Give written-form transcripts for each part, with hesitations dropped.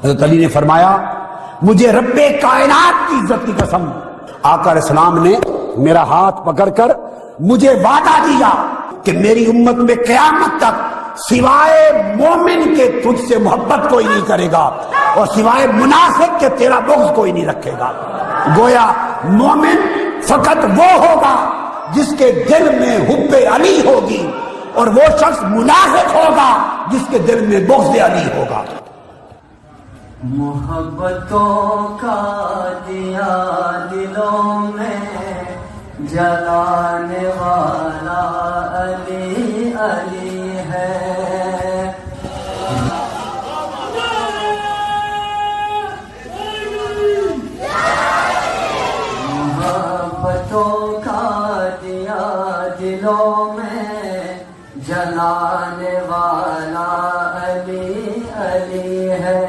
حضرت علی نے فرمایا مجھے رب کائنات کی عزت کی قسم، آقا علیہ السلام نے میرا ہاتھ پکڑ کر مجھے وعدہ دیا کہ میری امت میں قیامت تک سوائے مومن کے تجھ سے محبت کوئی نہیں کرے گا اور سوائے منافق کے تیرا بغض کوئی نہیں رکھے گا۔ گویا مومن فقط وہ ہوگا جس کے دل میں حب علی ہوگی اور وہ شخص منافق ہوگا جس کے دل میں بغض علی ہوگا۔ محبتوں کا دیا دلوں میں جلانے والا علی علی ہے۔ محبتوں کا دیا دلوں میں جلانے والا علی علی ہے۔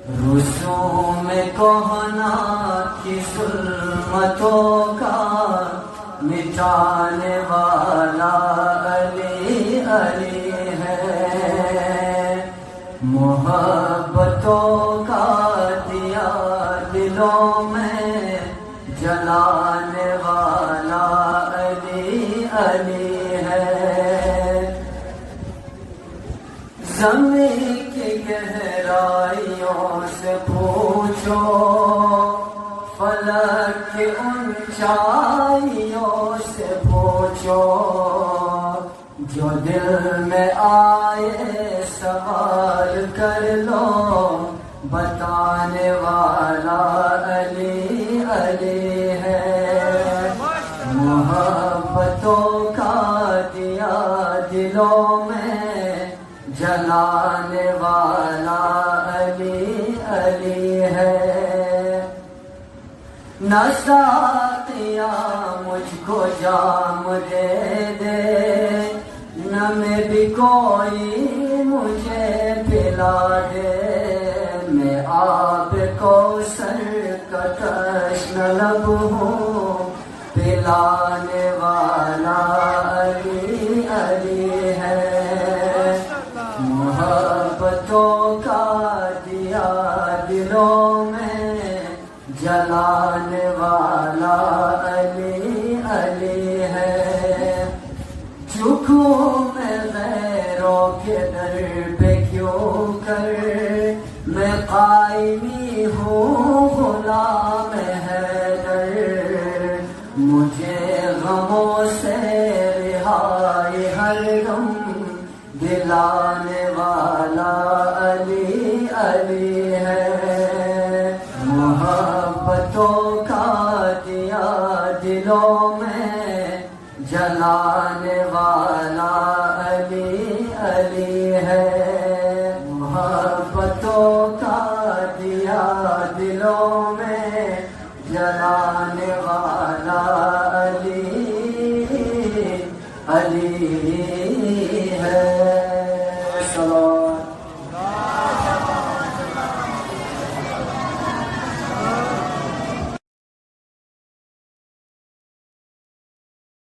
رسوم کہنا کی ظلمتوں کا مٹانے والا علی علی ہے۔ محبتوں کا دیا دلوں میں جلانے والا علی علی ہے۔ زمین کی گہرائیوں سے پوچھو، فلک کی اونچائیوں سے پوچھو، جو دل میں آئے سوال کر لو، بتانے والا علی علی ہے۔ محبتوں کا دیا دلوں میں جلانے والا علی علی ہے۔ نہ ساتیا مجھ کو جام دے دے، نہ میں بھی کوئی مجھے پلا دے، میں آپ کو سر کا تشنہ لب ہوں، پلانے والا علی علی ہے۔ محبتوں کا دیا دلوں میں جلانے والا علی علی ہے۔ جھکوں میں غیروں کے در پہ کیوں کر، میں قائمی ہوں غلام حیدر، مجھے غموں سے رہائی ہر دم دلانے والا علی علی ہے۔ محبتوں کا دیا دلوں میں جلانے والا علی علی ہے۔ محبتوں کا دیا دلوں میں جلانے والا